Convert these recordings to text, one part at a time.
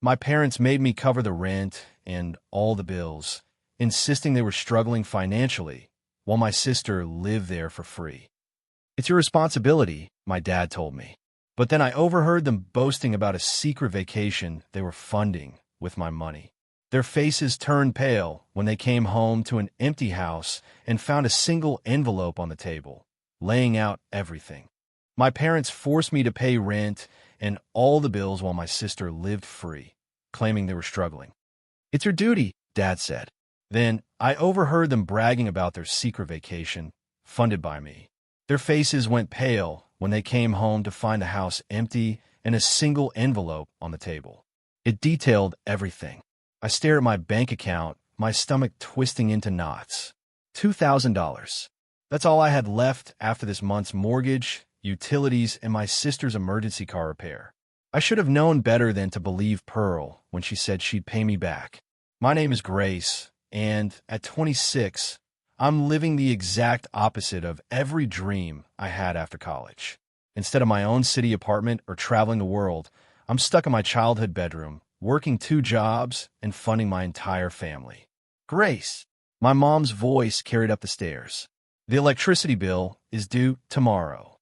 My parents made me cover the rent and all the bills, insisting they were struggling financially, while my sister lived there for free. It's your responsibility, my dad told me. But then I overheard them boasting about a secret vacation they were funding with my money. Their faces turned pale when they came home to an empty house and found a single envelope on the table, laying out everything. My parents forced me to pay rent and all the bills while my sister lived free, claiming they were struggling. It's your duty, Dad said. Then I overheard them bragging about their secret vacation, funded by me. Their faces went pale when they came home to find the house empty and a single envelope on the table. It detailed everything. I stared at my bank account, my stomach twisting into knots. $2,000. That's all I had left after this month's mortgage, utilities, and my sister's emergency car repair. I should have known better than to believe Pearl when she said she'd pay me back. My name is Grace, and at 26, I'm living the exact opposite of every dream I had after college. Instead of my own city apartment or traveling the world, I'm stuck in my childhood bedroom, working 2 jobs and funding my entire family. Grace, my mom's voice carried up the stairs. The electricity bill is due tomorrow.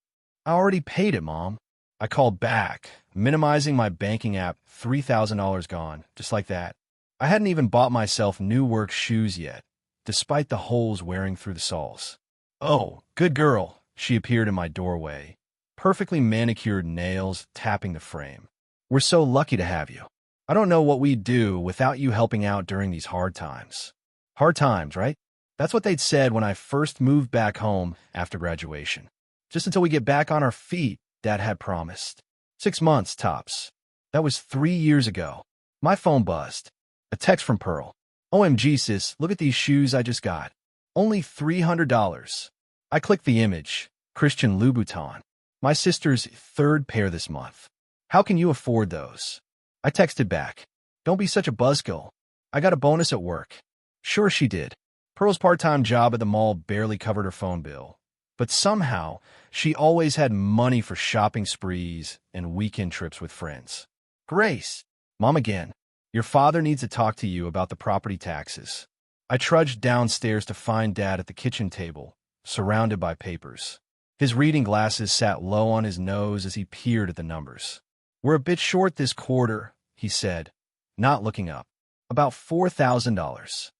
I already paid it, Mom. I called back, minimizing my banking app, $3,000 gone, just like that. I hadn't even bought myself new work shoes yet, despite the holes wearing through the soles. Oh, good girl, she appeared in my doorway, perfectly manicured nails tapping the frame. We're so lucky to have you. I don't know what we'd do without you helping out during these hard times. Hard times, right? That's what they'd said when I first moved back home after graduation. Just until we get back on our feet, Dad had promised. 6 months, tops. That was 3 years ago. My phone buzzed. A text from Pearl. OMG, sis, look at these shoes I just got. Only $300. I clicked the image. Christian Louboutin. My sister's 3rd pair this month. How can you afford those? I texted back. Don't be such a buzzkill. I got a bonus at work. Sure she did. Pearl's part-time job at the mall barely covered her phone bill. But somehow, she always had money for shopping sprees and weekend trips with friends. Grace, Mom again. Your father needs to talk to you about the property taxes. I trudged downstairs to find Dad at the kitchen table, surrounded by papers. His reading glasses sat low on his nose as he peered at the numbers. We're a bit short this quarter, he said, not looking up. About $4,000.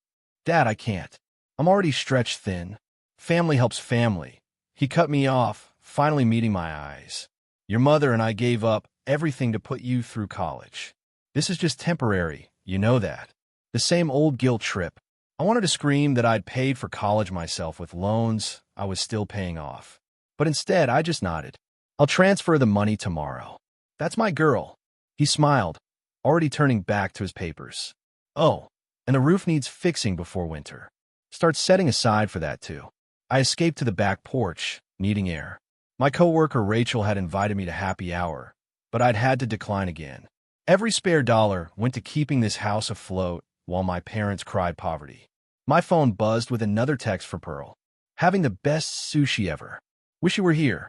Dad, I can't. I'm already stretched thin. Family helps family. He cut me off, finally meeting my eyes. Your mother and I gave up everything to put you through college. This is just temporary, you know that. The same old guilt trip. I wanted to scream that I'd paid for college myself with loans I was still paying off. But instead, I just nodded. I'll transfer the money tomorrow. That's my girl. He smiled, already turning back to his papers. Oh, and the roof needs fixing before winter. Start setting aside for that, too. I escaped to the back porch, needing air. My coworker Rachel had invited me to happy hour, but I'd had to decline again. Every spare dollar went to keeping this house afloat while my parents cried poverty. My phone buzzed with another text for Pearl. Having the best sushi ever. Wish you were here.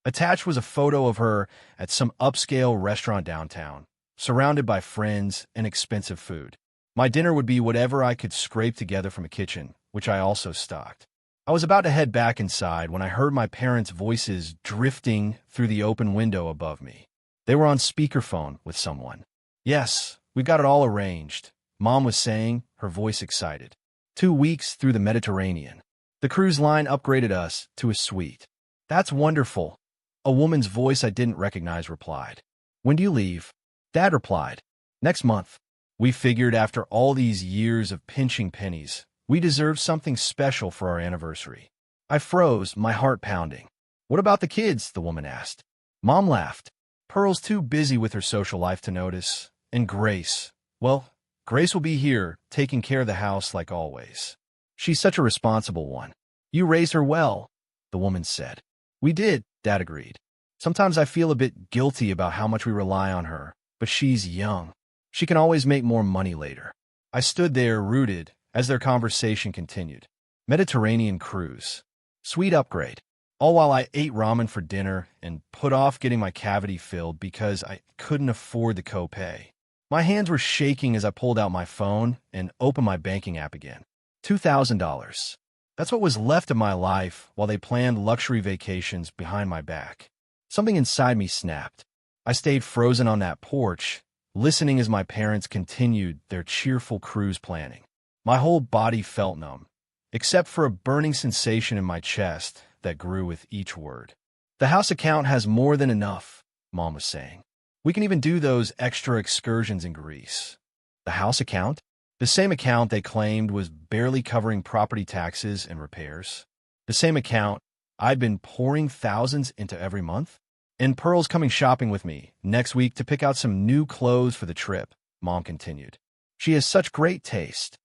Attached was a photo of her at some upscale restaurant downtown, surrounded by friends and expensive food. My dinner would be whatever I could scrape together from a kitchen, which I also stocked. I was about to head back inside when I heard my parents' voices drifting through the open window above me. They were on speakerphone with someone. Yes, we got it all arranged, Mom was saying, her voice excited. 2 weeks through the Mediterranean. The cruise line upgraded us to a suite. That's wonderful. A woman's voice I didn't recognize replied. When do you leave? Dad replied. Next month. We figured after all these years of pinching pennies, we deserved something special for our anniversary. I froze, my heart pounding. What about the kids? The woman asked. Mom laughed. Pearl's too busy with her social life to notice. And Grace. Well, Grace will be here, taking care of the house like always. She's such a responsible one. You raised her well, the woman said. We did, Dad agreed. Sometimes I feel a bit guilty about how much we rely on her, but she's young. She can always make more money later. I stood there rooted as their conversation continued. Mediterranean cruise. Sweet upgrade. All while I ate ramen for dinner and put off getting my cavity filled because I couldn't afford the copay. My hands were shaking as I pulled out my phone and opened my banking app again. $2,000. That's what was left of my life while they planned luxury vacations behind my back. Something inside me snapped. I stayed frozen on that porch, listening as my parents continued their cheerful cruise planning. My whole body felt numb, except for a burning sensation in my chest that grew with each word. The house account has more than enough, Mom was saying. We can even do those extra excursions in Greece. The house account? The same account they claimed was barely covering property taxes and repairs. The same account I'd been pouring thousands into every month. And Pearl's coming shopping with me next week to pick out some new clothes for the trip, Mom continued. She has such great taste.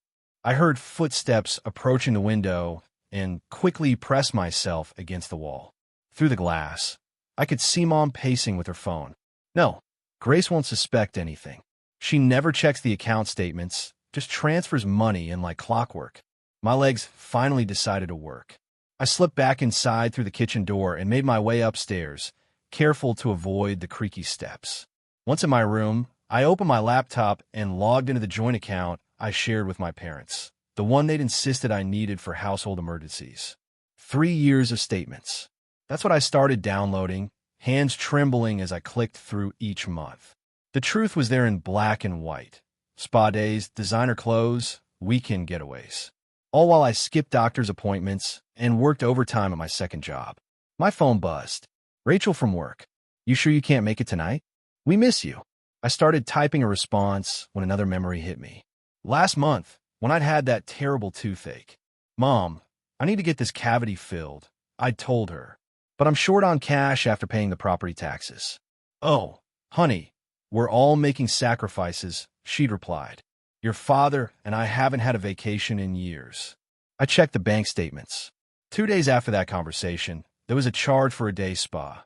I heard footsteps approaching the window and quickly pressed myself against the wall. Through the glass, I could see Mom pacing with her phone. No, Grace won't suspect anything. She never checks the account statements, just transfers money in like clockwork. My legs finally decided to work. I slipped back inside through the kitchen door and made my way upstairs, careful to avoid the creaky steps. Once in my room, I opened my laptop and logged into the joint account I shared with my parents, the one they'd insisted I needed for household emergencies. 3 years of statements. That's what I started downloading, hands trembling as I clicked through each month. The truth was there in black and white. Spa days, designer clothes, weekend getaways. All while I skipped doctor's appointments and worked overtime at my second job. My phone buzzed. Rachel from work. You sure you can't make it tonight? We miss you. I started typing a response when another memory hit me. Last month, when I'd had that terrible toothache. Mom, I need to get this cavity filled, I'd told her. But I'm short on cash after paying the property taxes. Oh, honey, we're all making sacrifices, she'd replied. Your father and I haven't had a vacation in years. I checked the bank statements. 2 days after that conversation, there was a charge for a day spa.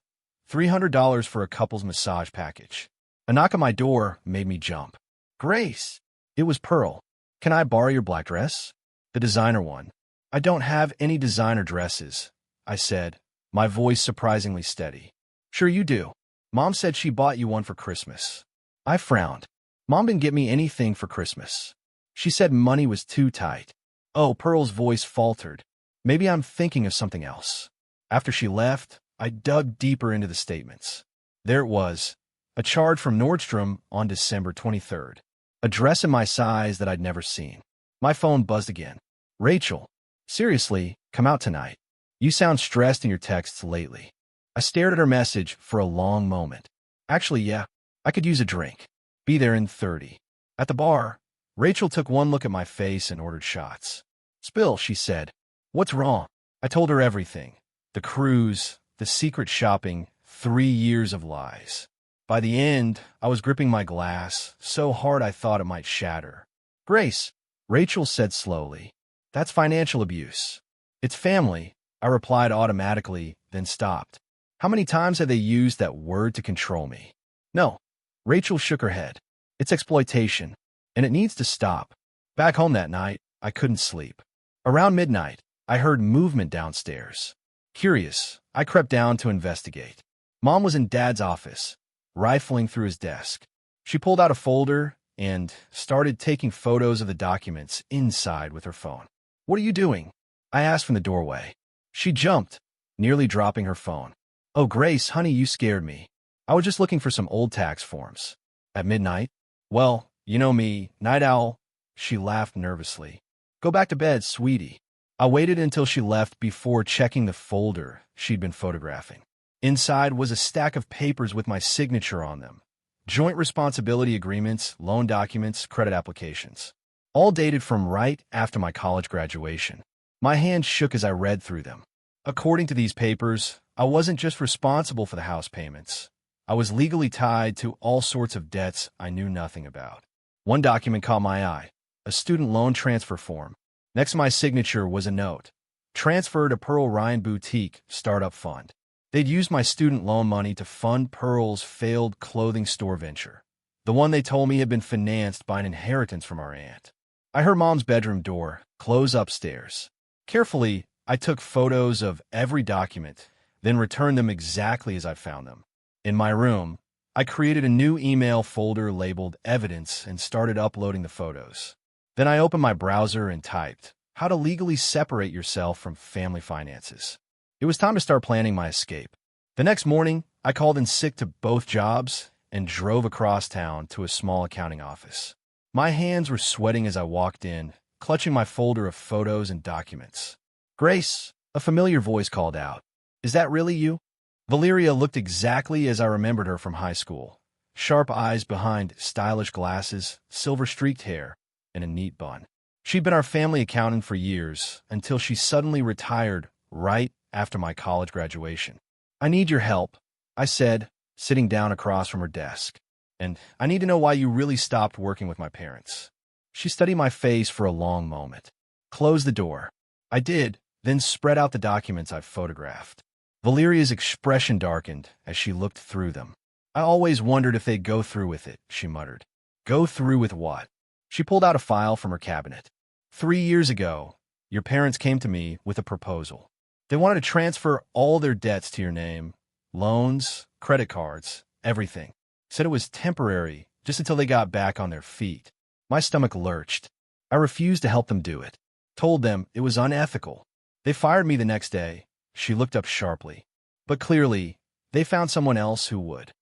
$300 for a couple's massage package. A knock on my door made me jump. Grace! It was Pearl. Can I borrow your black dress? The designer one. I don't have any designer dresses, I said, my voice surprisingly steady. Sure you do. Mom said she bought you one for Christmas. I frowned. Mom didn't get me anything for Christmas. She said money was too tight. Oh, Pearl's voice faltered. Maybe I'm thinking of something else. After she left, I dug deeper into the statements. There it was, a charge from Nordstrom on December 23rd. A dress in my size that I'd never seen. My phone buzzed again. Rachel, seriously, come out tonight. You sound stressed in your texts lately. I stared at her message for a long moment. Actually, yeah, I could use a drink. Be there in 30. At the bar, Rachel took one look at my face and ordered shots. Spill, she said. What's wrong? I told her everything. The cruise, the secret shopping, 3 years of lies. By the end, I was gripping my glass so hard I thought it might shatter. Grace, Rachel said slowly. That's financial abuse. It's family, I replied automatically, then stopped. How many times have they used that word to control me? No. Rachel shook her head. It's exploitation, and it needs to stop. Back home that night, I couldn't sleep. Around midnight, I heard movement downstairs. Curious, I crept down to investigate. Mom was in Dad's office, rifling through his desk. She pulled out a folder and started taking photos of the documents inside with her phone. What are you doing? I asked from the doorway. She jumped, nearly dropping her phone. Oh, Grace, honey, you scared me. I was just looking for some old tax forms. At midnight? Well, you know me, night owl. She laughed nervously. Go back to bed, sweetie. I waited until she left before checking the folder she'd been photographing. Inside was a stack of papers with my signature on them. Joint responsibility agreements, loan documents, credit applications. All dated from right after my college graduation. My hand shook as I read through them. According to these papers, I wasn't just responsible for the house payments. I was legally tied to all sorts of debts I knew nothing about. One document caught my eye, a student loan transfer form. Next to my signature was a note. Transfer to Pearl Ryan Boutique Startup Fund. They'd used my student loan money to fund Pearl's failed clothing store venture, the one they told me had been financed by an inheritance from our aunt. I heard Mom's bedroom door close upstairs. Carefully, I took photos of every document, then returned them exactly as I found them. In my room, I created a new email folder labeled Evidence and started uploading the photos. Then I opened my browser and typed, "How to legally separate yourself from family finances." It was time to start planning my escape. The next morning, I called in sick to both jobs and drove across town to a small accounting office. My hands were sweating as I walked in, clutching my folder of photos and documents. "Grace," a familiar voice called out. "Is that really you?" Valeria looked exactly as I remembered her from high school. Sharp eyes behind stylish glasses, silver-streaked hair, and a neat bun. She'd been our family accountant for years until she suddenly retired right after my college graduation. "I need your help," I said, sitting down across from her desk. "And I need to know why you really stopped working with my parents." She studied my face for a long moment. "Close the door." I did, then spread out the documents I photographed. Valeria's expression darkened as she looked through them. "I always wondered if they'd go through with it," she muttered. "Go through with what?" She pulled out a file from her cabinet. 3 years ago, your parents came to me with a proposal. They wanted to transfer all their debts to your name, loans, credit cards, everything. Said it was temporary, just until they got back on their feet. My stomach lurched. I refused to help them do it. Told them it was unethical. They fired me the next day. She looked up sharply. But clearly, they found someone else who would.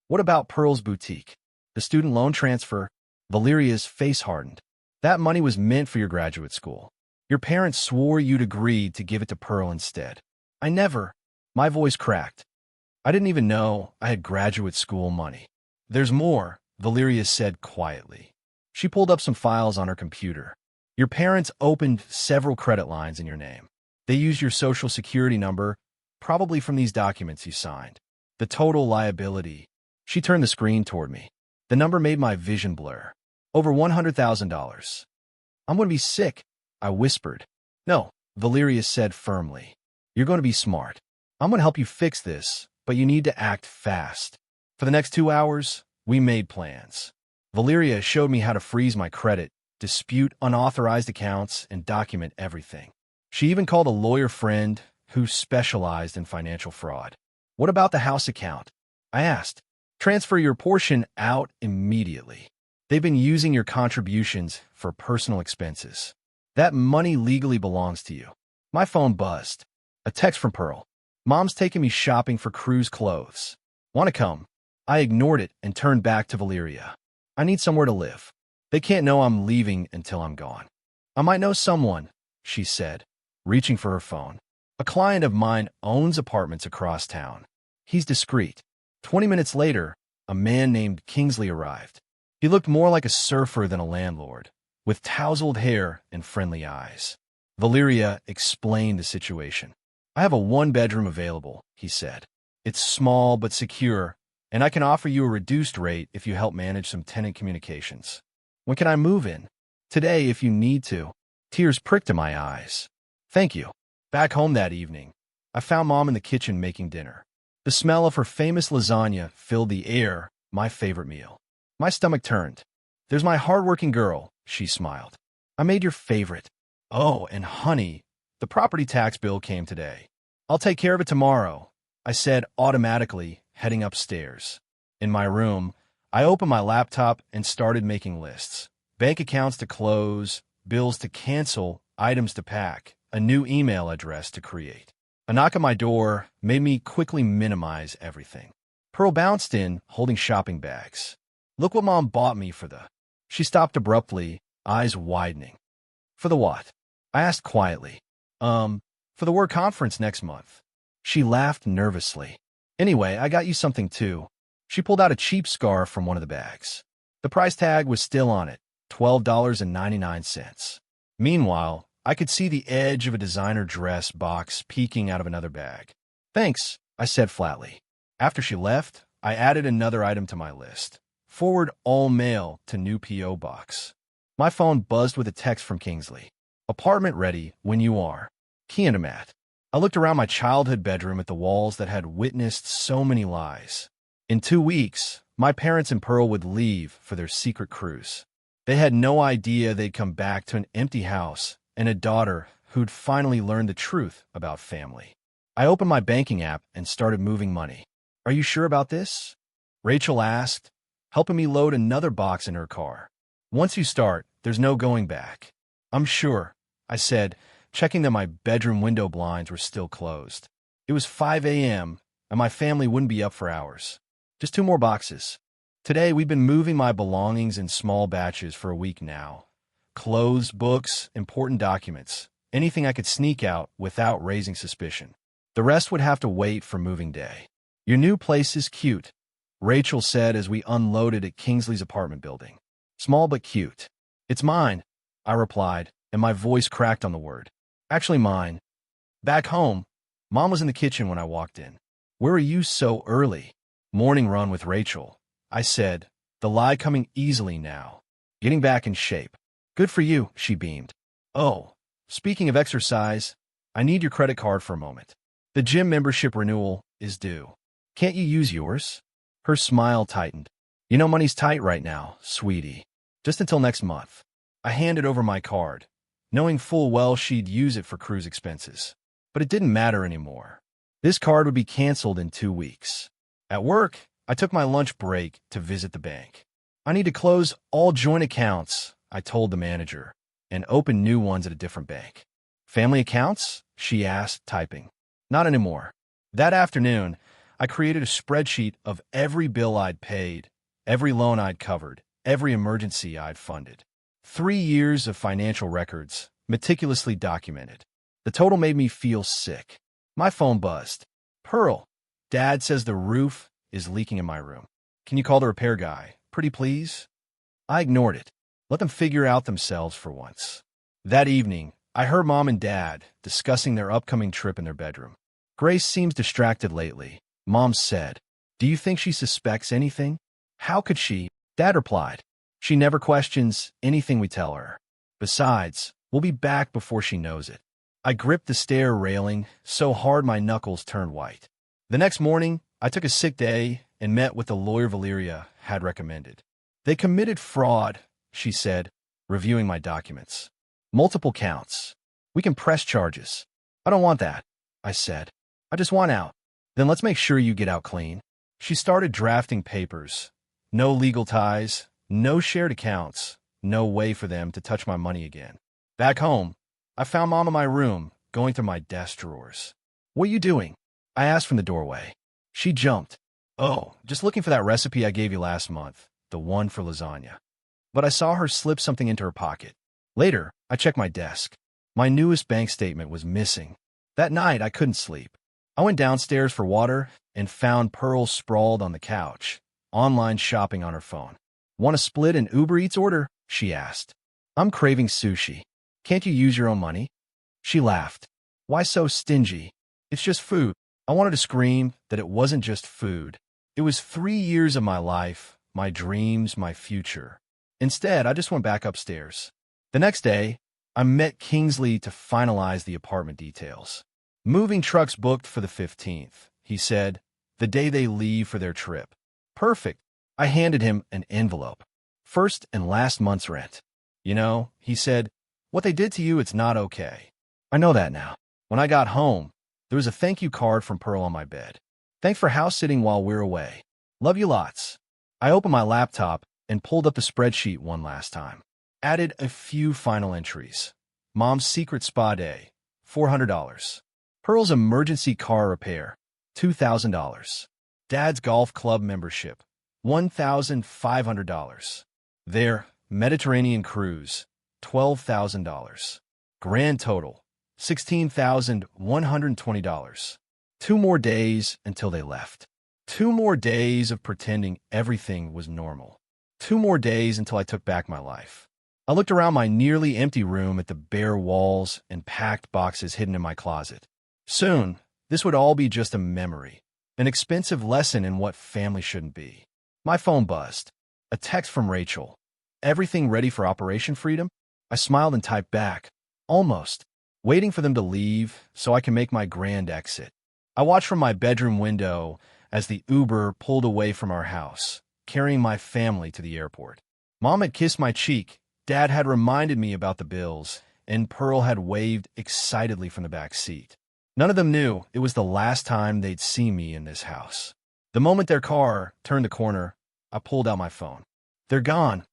"What about Pearl's boutique? The student loan transfer?" Valeria's face hardened. "That money was meant for your graduate school. Your parents swore you'd agreed to give it to Pearl instead." "I never." My voice cracked. "I didn't even know I had graduate school money." "There's more," Valeria said quietly. She pulled up some files on her computer. "Your parents opened several credit lines in your name. They used your social security number, probably from these documents you signed. The total liability." She turned the screen toward me. The number made my vision blur. "Over $100,000. "I'm going to be sick," I whispered. "No," Valeria said firmly. "You're going to be smart. I'm going to help you fix this, but you need to act fast." For the next 2 hours, we made plans. Valeria showed me how to freeze my credit, dispute unauthorized accounts, and document everything. She even called a lawyer friend who specialized in financial fraud. "What about the house account?" I asked. "Transfer your portion out immediately. They've been using your contributions for personal expenses. That money legally belongs to you." My phone buzzed. A text from Pearl. "Mom's taking me shopping for cruise clothes. Want to come?" I ignored it and turned back to Valeria. "I need somewhere to live. They can't know I'm leaving until I'm gone." "I might know someone," she said, reaching for her phone. "A client of mine owns apartments across town. He's discreet." 20 minutes later, a man named Kingsley arrived. He looked more like a surfer than a landlord, with tousled hair and friendly eyes. Valeria explained the situation. "I have a one-bedroom available," he said. "It's small but secure, and I can offer you a reduced rate if you help manage some tenant communications." "When can I move in?" "Today, if you need to." Tears pricked to my eyes. "Thank you." Back home that evening, I found Mom in the kitchen making dinner. The smell of her famous lasagna filled the air, my favorite meal. My stomach turned. "There's my hardworking girl," she smiled. "I made your favorite." "Oh, and honey, the property tax bill came today." "I'll take care of it tomorrow," I said automatically, heading upstairs. In my room, I opened my laptop and started making lists. Bank accounts to close, bills to cancel, items to pack, a new email address to create. A knock on my door made me quickly minimize everything. Pearl bounced in, holding shopping bags. "Look what Mom bought me for the—" She stopped abruptly, eyes widening. "For the what?" I asked quietly. For the work conference next month." She laughed nervously. "Anyway, I got you something too." She pulled out a cheap scarf from one of the bags. The price tag was still on it, $12.99. Meanwhile, I could see the edge of a designer dress box peeking out of another bag. "Thanks," I said flatly. After she left, I added another item to my list. "Forward all mail to new P.O. box." My phone buzzed with a text from Kingsley. "Apartment ready when you are. Kianamat." I looked around my childhood bedroom at the walls that had witnessed so many lies. In 2 weeks, my parents and Pearl would leave for their secret cruise. They had no idea they'd come back to an empty house and a daughter who'd finally learned the truth about family. I opened my banking app and started moving money. "Are you sure about this?" Rachel asked, helping me load another box in her car. Once you start, there's no going back. I'm sure, I said, checking that my bedroom window blinds were still closed. It was 5 a.m., and my family wouldn't be up for hours. Just 2 more boxes. Today, we've been moving my belongings in small batches for a week now. Clothes, books, important documents, anything I could sneak out without raising suspicion. The rest would have to wait for moving day. Your new place is cute, Rachel said as we unloaded at Kingsley's apartment building. Small but cute. It's mine, I replied, and my voice cracked on the word. Actually mine. Back home, Mom was in the kitchen when I walked in. Where are you so early? Morning run with Rachel, I said, the lie coming easily now. Getting back in shape. Good for you, she beamed. Oh, speaking of exercise, I need your credit card for a moment. The gym membership renewal is due. Can't you use yours? Her smile tightened. You know money's tight right now, sweetie. Just until next month. I handed over my card, knowing full well she'd use it for cruise expenses. But it didn't matter anymore. This card would be canceled in 2 weeks. At work, I took my lunch break to visit the bank. I need to close all joint accounts, I told the manager, and open new ones at a different bank. Family accounts? She asked, typing. Not anymore. That afternoon, I created a spreadsheet of every bill I'd paid, every loan I'd covered, every emergency I'd funded. 3 years of financial records, meticulously documented. The total made me feel sick. My phone buzzed. Pearl, Dad says the roof is leaking in my room. Can you call the repair guy? Pretty please? I ignored it. Let them figure out themselves for once. That evening, I heard Mom and Dad discussing their upcoming trip in their bedroom. Grace seems distracted lately, Mom said. Do you think she suspects anything? How could she? Dad replied. She never questions anything we tell her. Besides, we'll be back before she knows it. I gripped the stair railing so hard my knuckles turned white. The next morning, I took a sick day and met with the lawyer Valeria had recommended. They committed fraud, she said, reviewing my documents. Multiple counts. We can press charges. I don't want that, I said. I just want out. Then let's make sure you get out clean. She started drafting papers. No legal ties, no shared accounts, no way for them to touch my money again. Back home, I found Mom in my room, going through my desk drawers. What are you doing? I asked from the doorway. She jumped. Oh, just looking for that recipe I gave you last month, the one for lasagna. But I saw her slip something into her pocket. Later, I checked my desk. My newest bank statement was missing. That night, I couldn't sleep. I went downstairs for water and found Pearl sprawled on the couch, online shopping on her phone. Want to split an Uber Eats order? She asked. I'm craving sushi. Can't you use your own money? She laughed. Why so stingy? It's just food. I wanted to scream that it wasn't just food. It was 3 years of my life, my dreams, my future. Instead, I just went back upstairs. The next day, I met Kingsley to finalize the apartment details. Moving trucks booked for the 15th, he said, the day they leave for their trip. Perfect. I handed him an envelope. First and last month's rent. You know, he said, what they did to you, it's not okay. I know that now. When I got home, there was a thank you card from Pearl on my bed. Thanks for house sitting while we're away. Love you lots. I opened my laptop and pulled up the spreadsheet one last time. Added a few final entries. Mom's secret spa day, $400. Pearl's emergency car repair, $2,000. Dad's golf club membership, $1,500. Their Mediterranean cruise, $12,000. Grand total, $16,120. 2 more days until they left. 2 more days of pretending everything was normal. 2 more days until I took back my life. I looked around my nearly empty room at the bare walls and packed boxes hidden in my closet. Soon, this would all be just a memory, an expensive lesson in what family shouldn't be. My phone buzzed. A text from Rachel. Everything ready for Operation Freedom? I smiled and typed back. Almost. Waiting for them to leave so I can make my grand exit. I watched from my bedroom window as the Uber pulled away from our house, carrying my family to the airport. Mom had kissed my cheek, Dad had reminded me about the bills, and Pearl had waved excitedly from the back seat. None of them knew it was the last time they'd see me in this house. The moment their car turned the corner, I pulled out my phone. They're gone.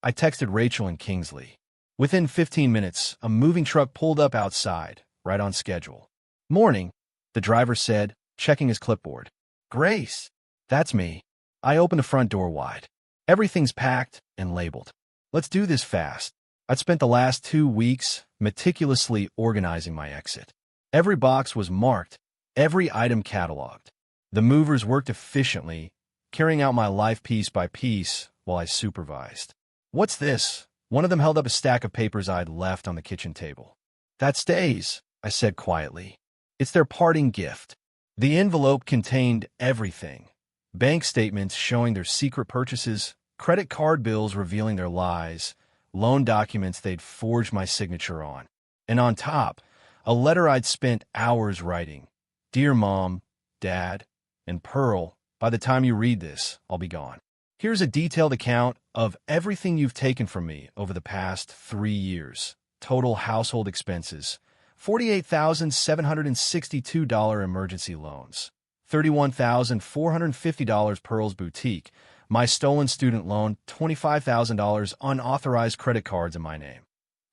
I texted Rachel and Kingsley. Within 15 minutes, a moving truck pulled up outside, right on schedule. Morning, the driver said, checking his clipboard. Grace, that's me. I opened the front door wide. Everything's packed and labeled. Let's do this fast. I'd spent the last 2 weeks meticulously organizing my exit. Every box was marked, every item cataloged. The movers worked efficiently, carrying out my life piece by piece while I supervised. What's this? One of them held up a stack of papers I'd left on the kitchen table. That stays, I said quietly. It's their parting gift. The envelope contained everything. Bank statements showing their secret purchases, credit card bills revealing their lies, loan documents they'd forged my signature on. And on top, a letter I'd spent hours writing. Dear Mom, Dad, and Pearl, by the time you read this, I'll be gone. Here's a detailed account of everything you've taken from me over the past 3 years. Total household expenses, $48,762 emergency loans, $31,450 Pearl's boutique, my stolen student loan, $25,000 unauthorized credit cards in my name.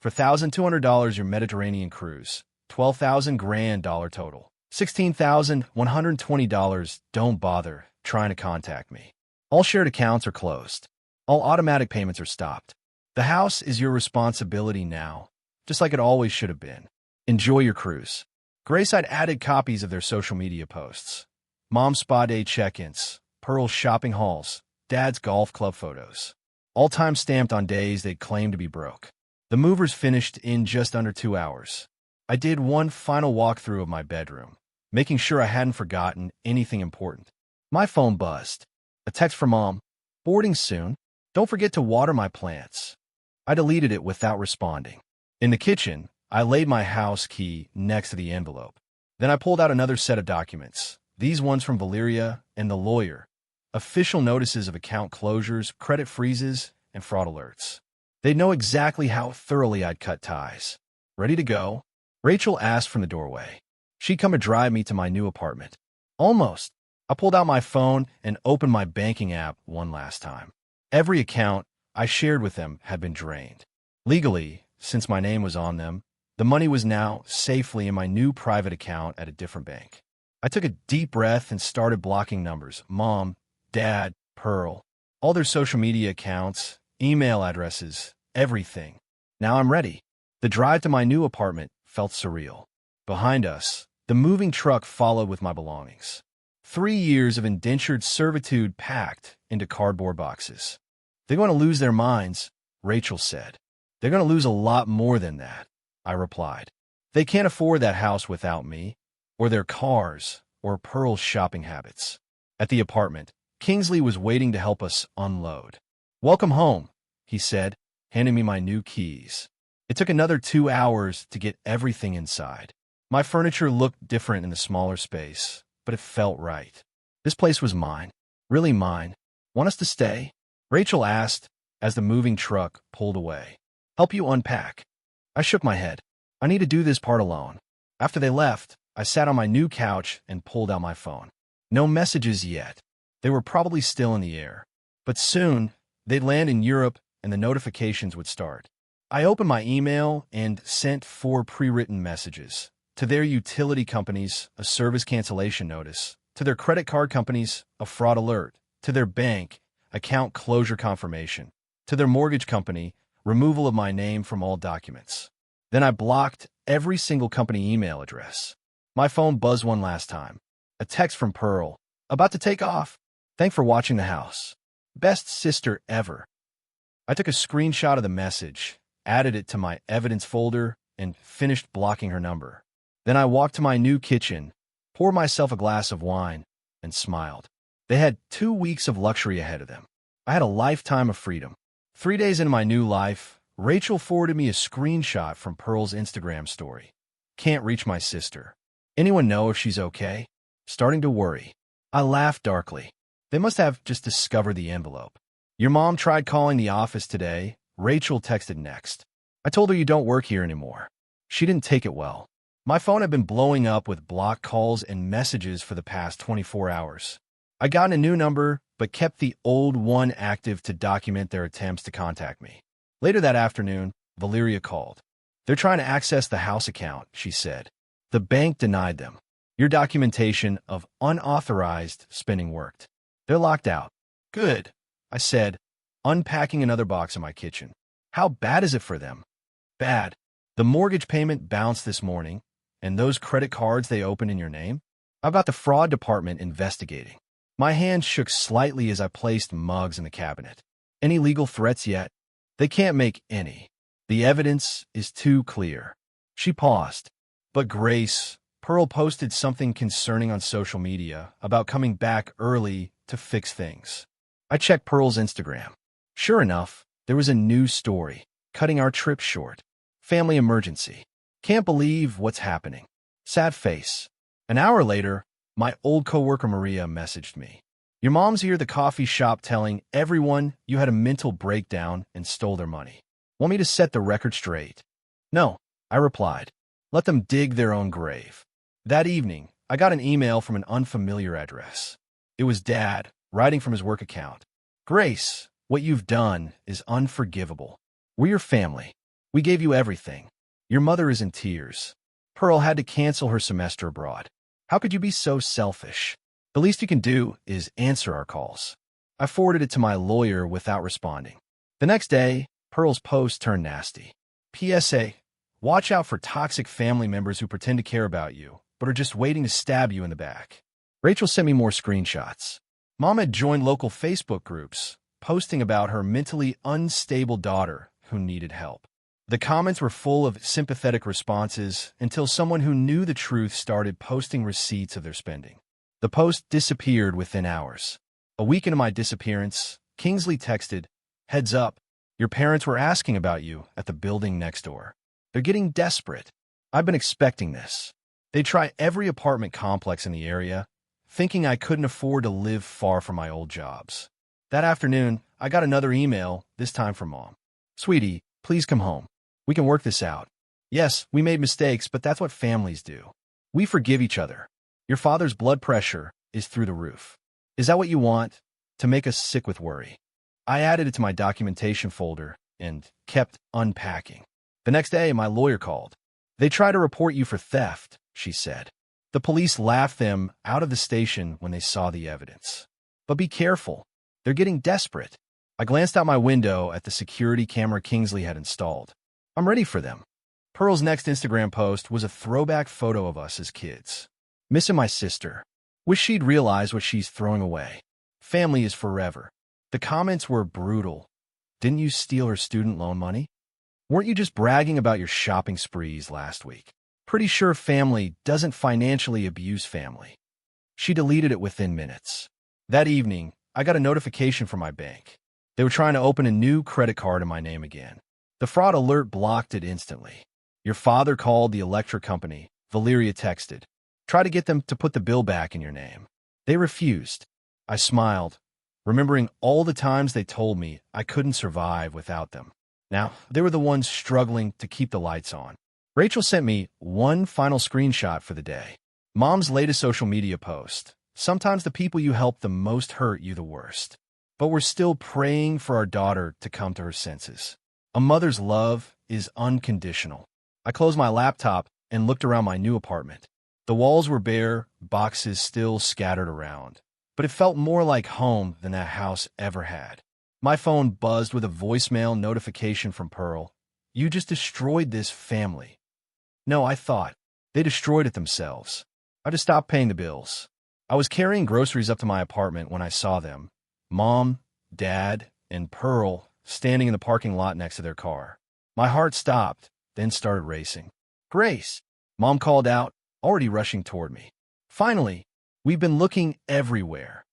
For $1,200 your Mediterranean cruise, $12,000 total. $16,120, don't bother trying to contact me. All shared accounts are closed. All automatic payments are stopped. The house is your responsibility now, just like it always should have been. Enjoy your cruise. Grace had added copies of their social media posts. Mom's spa day check-ins, Pearl's shopping hauls, Dad's golf club photos. All time stamped on days they'd claimed to be broke. The movers finished in just under 2 hours. I did one final walkthrough of my bedroom, making sure I hadn't forgotten anything important. My phone buzzed. A text from Mom. Boarding soon. Don't forget to water my plants. I deleted it without responding. In the kitchen, I laid my house key next to the envelope. Then I pulled out another set of documents, these ones from Valeria and the lawyer. Official notices of account closures, credit freezes, and fraud alerts. They'd know exactly how thoroughly I'd cut ties. Ready to go? Rachel asked from the doorway. She'd come to drive me to my new apartment. Almost. I pulled out my phone and opened my banking app one last time. Every account I shared with them had been drained. Legally, since my name was on them, the money was now safely in my new private account at a different bank. I took a deep breath and started blocking numbers. Mom, Dad, Pearl, all their social media accounts, email addresses, everything. Now I'm ready. The drive to my new apartment felt surreal. Behind us, the moving truck followed with my belongings. 3 years of indentured servitude packed into cardboard boxes. They're going to lose their minds, Rachel said. They're going to lose a lot more than that, I replied. They can't afford that house without me, or their cars, or Pearl's shopping habits. At the apartment, Kingsley was waiting to help us unload. Welcome home, he said, handing me my new keys. It took another 2 hours to get everything inside. My furniture looked different in the smaller space, but it felt right. This place was mine, really mine. Want us to stay? Rachel asked as the moving truck pulled away. Help you unpack? I shook my head. I need to do this part alone. After they left, I sat on my new couch and pulled out my phone. No messages yet. They were probably still in the air. But soon, they'd land in Europe and the notifications would start. I opened my email and sent 4 pre-written messages. To their utility companies, a service cancellation notice. To their credit card companies, a fraud alert. To their bank, account closure confirmation. To their mortgage company, removal of my name from all documents. Then I blocked every single company email address. My phone buzzed one last time. A text from Pearl. About to take off. Thanks for watching the house. Best sister ever. I took a screenshot of the message, added it to my evidence folder, and finished blocking her number. Then I walked to my new kitchen, poured myself a glass of wine, and smiled. They had 2 weeks of luxury ahead of them. I had a lifetime of freedom. 3 days into my new life, Rachel forwarded me a screenshot from Pearl's Instagram story. Can't reach my sister. Anyone know if she's okay? Starting to worry. I laughed darkly. They must have just discovered the envelope. Your mom tried calling the office today, Rachel texted next. I told her you don't work here anymore. She didn't take it well. My phone had been blowing up with blocked calls and messages for the past 24 hours. I got a new number, but kept the old one active to document their attempts to contact me. Later that afternoon, Valeria called. They're trying to access the house account, she said. The bank denied them. Your documentation of unauthorized spending worked. They're locked out. Good, I said, unpacking another box in my kitchen. How bad is it for them? Bad. The mortgage payment bounced this morning, and those credit cards they opened in your name? I've got the fraud department investigating. My hand shook slightly as I placed mugs in the cabinet. Any legal threats yet? They can't make any. The evidence is too clear. She paused. But Grace, Pearl posted something concerning on social media about coming back early to fix things. I checked Pearl's Instagram. Sure enough, there was a new story, cutting our trip short. Family emergency. Can't believe what's happening. Sad face. An hour later, my old coworker Maria messaged me. Your mom's here at the coffee shop telling everyone you had a mental breakdown and stole their money. Want me to set the record straight? No, I replied. Let them dig their own grave. That evening, I got an email from an unfamiliar address. It was Dad, writing from his work account. Grace, what you've done is unforgivable. We're your family. We gave you everything. Your mother is in tears. Pearl had to cancel her semester abroad. How could you be so selfish? The least you can do is answer our calls. I forwarded it to my lawyer without responding. The next day, Pearl's post turned nasty. PSA, watch out for toxic family members who pretend to care about you, but are just waiting to stab you in the back. Rachel sent me more screenshots. Mom had joined local Facebook groups, posting about her mentally unstable daughter who needed help. The comments were full of sympathetic responses until someone who knew the truth started posting receipts of their spending. The post disappeared within hours. A week into my disappearance, Kingsley texted, "Heads up, your parents were asking about you at the building next door. They're getting desperate. I've been expecting this. They try every apartment complex in the area, thinking I couldn't afford to live far from my old jobs." That afternoon, I got another email, this time from Mom. "Sweetie, please come home. We can work this out. Yes, we made mistakes, but that's what families do. We forgive each other. Your father's blood pressure is through the roof. Is that what you want? To make us sick with worry?" I added it to my documentation folder and kept unpacking. The next day, my lawyer called. "They try to report you for theft," she said. "The police laughed them out of the station when they saw the evidence. But be careful. They're getting desperate." I glanced out my window at the security camera Kingsley had installed. I'm ready for them. Pearl's next Instagram post was a throwback photo of us as kids. "Missing my sister. Wish she'd realize what she's throwing away. Family is forever." The comments were brutal. "Didn't you steal her student loan money? Weren't you just bragging about your shopping sprees last week? Pretty sure family doesn't financially abuse family." She deleted it within minutes. That evening, I got a notification from my bank. They were trying to open a new credit card in my name again. The fraud alert blocked it instantly. "Your father called the electric company," Valeria texted. "Try to get them to put the bill back in your name." They refused. I smiled, remembering all the times they told me I couldn't survive without them. Now, they were the ones struggling to keep the lights on. Rachel sent me one final screenshot for the day. Mom's latest social media post. "Sometimes the people you help the most hurt you the worst. But we're still praying for our daughter to come to her senses. A mother's love is unconditional." I closed my laptop and looked around my new apartment. The walls were bare, boxes still scattered around, but it felt more like home than that house ever had. My phone buzzed with a voicemail notification from Pearl. "You just destroyed this family." No, I thought. They destroyed it themselves. I just stopped paying the bills. I was carrying groceries up to my apartment when I saw them. Mom, Dad, and Pearl standing in the parking lot next to their car. My heart stopped, then started racing. "Grace!" Mom called out, already rushing toward me. "Finally, we've been looking everywhere."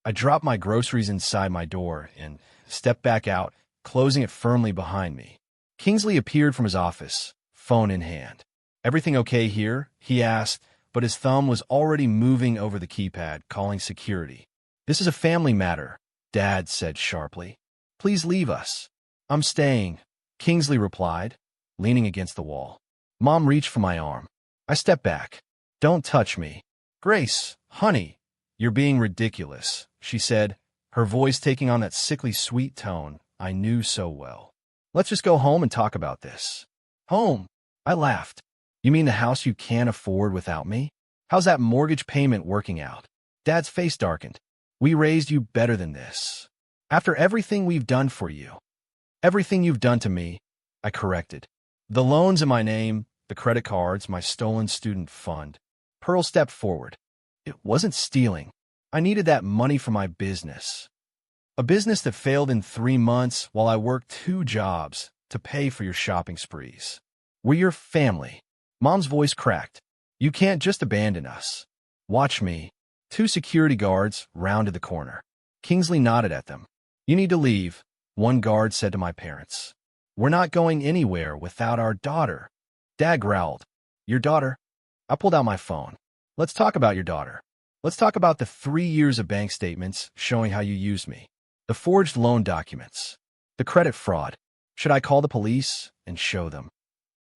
I dropped my groceries inside my door and stepped back out, closing it firmly behind me. Kingsley appeared from his office, phone in hand. "Everything okay here?" he asked, but his thumb was already moving over the keypad, calling security. "This is a family matter," Dad said sharply. "Please leave us." "I'm staying," Kingsley replied, leaning against the wall. Mom reached for my arm. I stepped back. "Don't touch me." "Grace, honey, You're being ridiculous, she said, her voice taking on that sickly sweet tone I knew so well. Let's just go home and talk about this. Home? I laughed. You mean the house you can't afford without me? How's that mortgage payment working out? Dad's face darkened. We raised you better than this. After everything we've done for you. Everything you've done to me, I corrected. The loans in my name, the credit cards, my stolen student fund. Pearl stepped forward. It wasn't stealing. I needed that money for my business. A business that failed in 3 months while I worked 2 jobs to pay for your shopping sprees. We're your family. Mom's voice cracked. You can't just abandon us. Watch me. 2 security guards rounded the corner. Kingsley nodded at them. You need to leave, one guard said to my parents. We're not going anywhere without our daughter. Dad growled. Your daughter? I pulled out my phone. Let's talk about your daughter. Let's talk about the 3 years of bank statements showing how you used me. The forged loan documents. The credit fraud. Should I call the police and show them?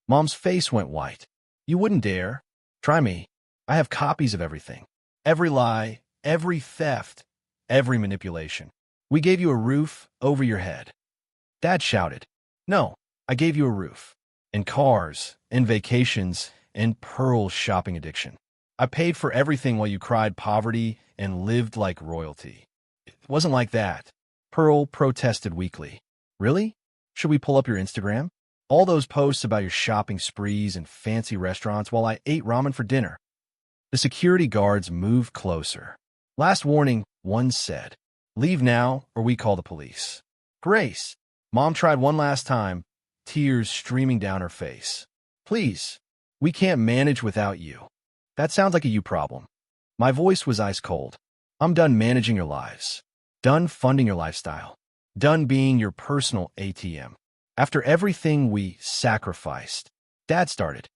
Mom's face went white. You wouldn't dare. Try me. I have copies of everything. Every lie, every theft, every manipulation. We gave you a roof over your head. Dad shouted. No, I gave you a roof. And cars, and vacations, and Pearl's shopping addiction. I paid for everything while you cried poverty and lived like royalty. It wasn't like that. Pearl protested weakly. Really? Should we pull up your Instagram? All those posts about your shopping sprees and fancy restaurants while I ate ramen for dinner. The security guards moved closer. Last warning, one said. Leave now or we call the police. Grace. Mom tried one last time, tears streaming down her face. Please. We can't manage without you. That sounds like a you problem. My voice was ice cold. I'm done managing your lives. Done funding your lifestyle. Done being your personal ATM. After everything we sacrificed, Dad started.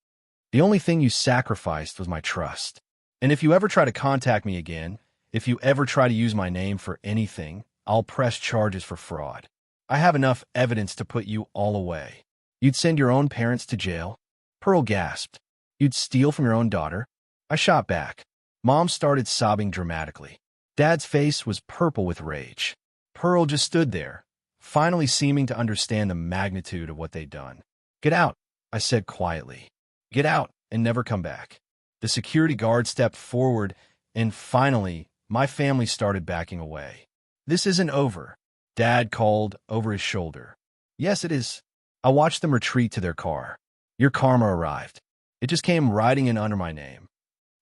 The only thing you sacrificed was my trust. And if you ever try to contact me again, if you ever try to use my name for anything, I'll press charges for fraud. I have enough evidence to put you all away. You'd send your own parents to jail? Pearl gasped. You'd steal from your own daughter? I shot back. Mom started sobbing dramatically. Dad's face was purple with rage. Pearl just stood there, finally seeming to understand the magnitude of what they'd done. Get out, I said quietly. Get out and never come back. The security guard stepped forward, and finally, my family started backing away. This isn't over, Dad called over his shoulder. Yes, it is. I watched them retreat to their car. Your karma arrived. It just came riding in under my name.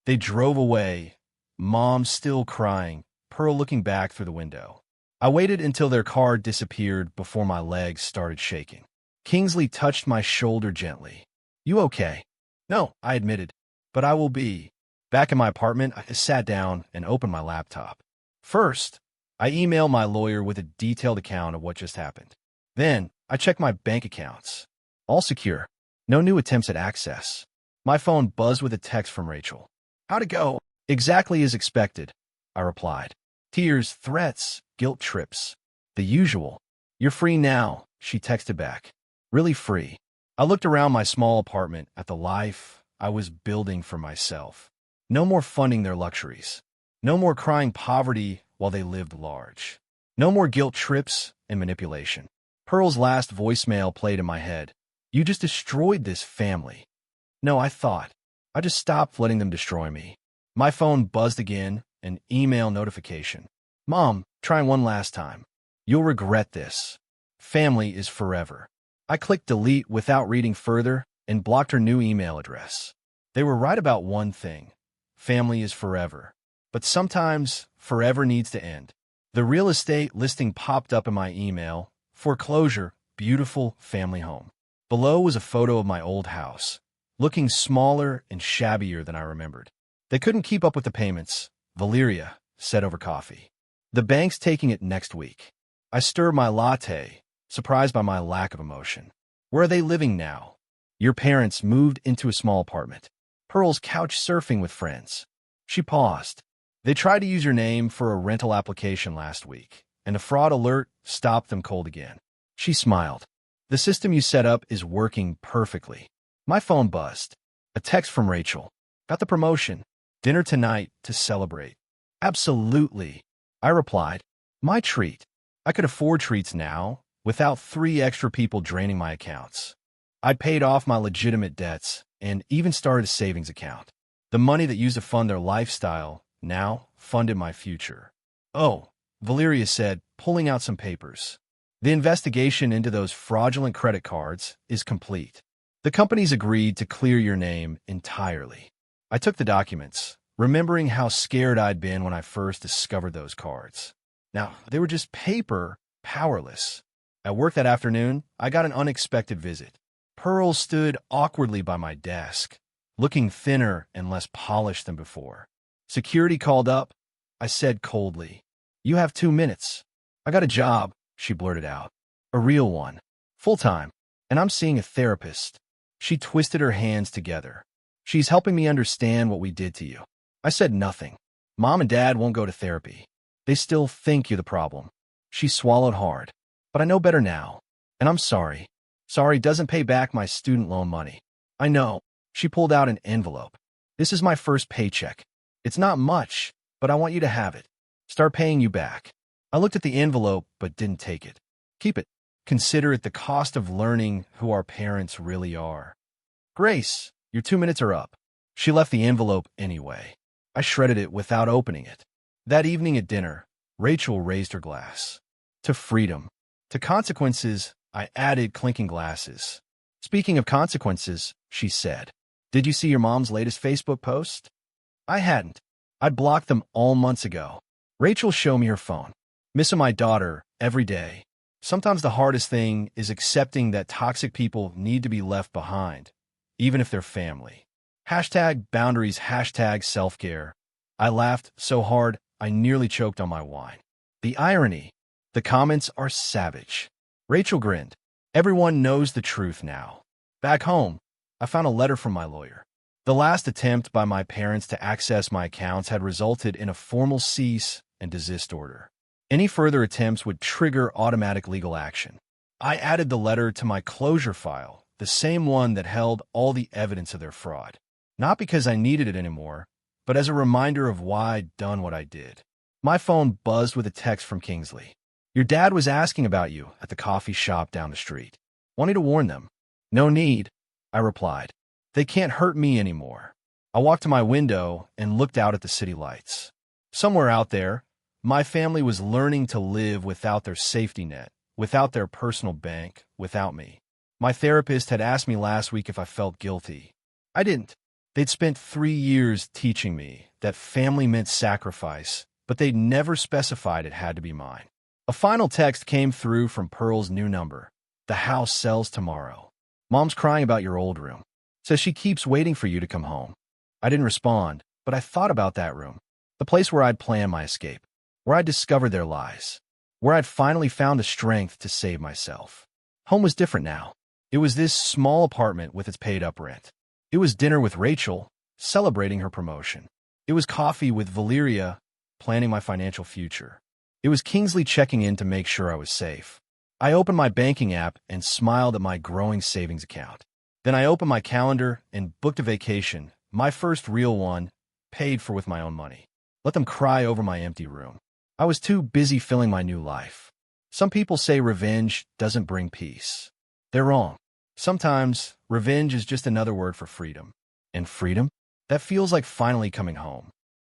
They drove away, Mom still crying, Pearl looking back through the window. I waited until their car disappeared before my legs started shaking. Kingsley touched my shoulder gently. You okay? No, I admitted, but I will be. Back in my apartment, I sat down and opened my laptop. First, I emailed my lawyer with a detailed account of what just happened. Then, I checked my bank accounts. All secure. No new attempts at access. My phone buzzed with a text from Rachel. How'd it go? Exactly as expected, I replied. Tears, threats, guilt trips. The usual. You're free now, she texted back. Really free. I looked around my small apartment at the life I was building for myself. No more funding their luxuries. No more crying poverty while they lived large. No more guilt trips and manipulation. Pearl's last voicemail played in my head. You just destroyed this family. No, I thought. I just stopped letting them destroy me. My phone buzzed again, an email notification. Mom, trying one last time. You'll regret this. Family is forever. I clicked delete without reading further and blocked her new email address. They were right about one thing. Family is forever. But sometimes, forever needs to end. The real estate listing popped up in my email. Foreclosure, beautiful family home. Below was a photo of my old house, looking smaller and shabbier than I remembered. They couldn't keep up with the payments, Valeria said over coffee. The bank's taking it next week. I stirred my latte, surprised by my lack of emotion. Where are they living now? Your parents moved into a small apartment. Pearl's couch surfing with friends. She paused. They tried to use your name for a rental application last week, and a fraud alert stopped them cold again. She smiled. The system you set up is working perfectly. My phone buzzed. A text from Rachel. Got the promotion. Dinner tonight to celebrate. Absolutely, I replied. My treat. I could afford treats now, without 3 extra people draining my accounts. I paid off my legitimate debts and even started a savings account. The money that used to fund their lifestyle now funded my future. Oh, Valeria said, pulling out some papers. The investigation into those fraudulent credit cards is complete. The companies agreed to clear your name entirely. I took the documents, remembering how scared I'd been when I first discovered those cards. Now, they were just paper, powerless. At work that afternoon, I got an unexpected visit. Pearl stood awkwardly by my desk, looking thinner and less polished than before. Security called up. I said coldly, "You have 2 minutes." "I got a job," she blurted out. "A real one. Full-time. And I'm seeing a therapist." She twisted her hands together. "She's helping me understand what we did to you." I said nothing. "Mom and Dad won't go to therapy. They still think you're the problem." She swallowed hard. "But I know better now. And I'm sorry. Sorry doesn't pay back my student loan money." "I know." She pulled out an envelope. "This is my first paycheck. It's not much, but I want you to have it. Start paying you back." I looked at the envelope but didn't take it. "Keep it. Consider it the cost of learning who our parents really are." "Grace, your 2 minutes are up." She left the envelope anyway. I shredded it without opening it. That evening at dinner, Rachel raised her glass. To freedom. To consequences, I added clinking glasses. "Speaking of consequences," she said, "did you see your mom's latest Facebook post?" I hadn't. I'd blocked them all months ago. Rachel showed me her phone. "Missing my daughter every day. Sometimes the hardest thing is accepting that toxic people need to be left behind, even if they're family." Hashtag boundaries, hashtag self-care. I laughed so hard I nearly choked on my wine. The irony. The comments are savage. Rachel grinned. "Everyone knows the truth now." Back home, I found a letter from my lawyer. The last attempt by my parents to access my accounts had resulted in a formal cease and desist order. Any further attempts would trigger automatic legal action. I added the letter to my closure file, the same one that held all the evidence of their fraud. Not because I needed it anymore, but as a reminder of why I'd done what I did. My phone buzzed with a text from Kingsley. "Your dad was asking about you at the coffee shop down the street. Wanted to warn them." "No need," I replied. "They can't hurt me anymore." I walked to my window and looked out at the city lights. Somewhere out there, my family was learning to live without their safety net, without their personal bank, without me. My therapist had asked me last week if I felt guilty. I didn't. They'd spent 3 years teaching me that family meant sacrifice, but they'd never specified it had to be mine. A final text came through from Pearl's new number. "The house sells tomorrow. Mom's crying about your old room. Says she keeps waiting for you to come home." I didn't respond, but I thought about that room. The place where I'd planned my escape. Where I'd discovered their lies. Where I'd finally found the strength to save myself. Home was different now. It was this small apartment with its paid-up rent. It was dinner with Rachel, celebrating her promotion. It was coffee with Valeria, planning my financial future. It was Kingsley checking in to make sure I was safe. I opened my banking app and smiled at my growing savings account. Then I opened my calendar and booked a vacation, my first real one, paid for with my own money. Let them cry over my empty room. I was too busy filling my new life. Some people say revenge doesn't bring peace. They're wrong. Sometimes, revenge is just another word for freedom. And freedom? That feels like finally coming home.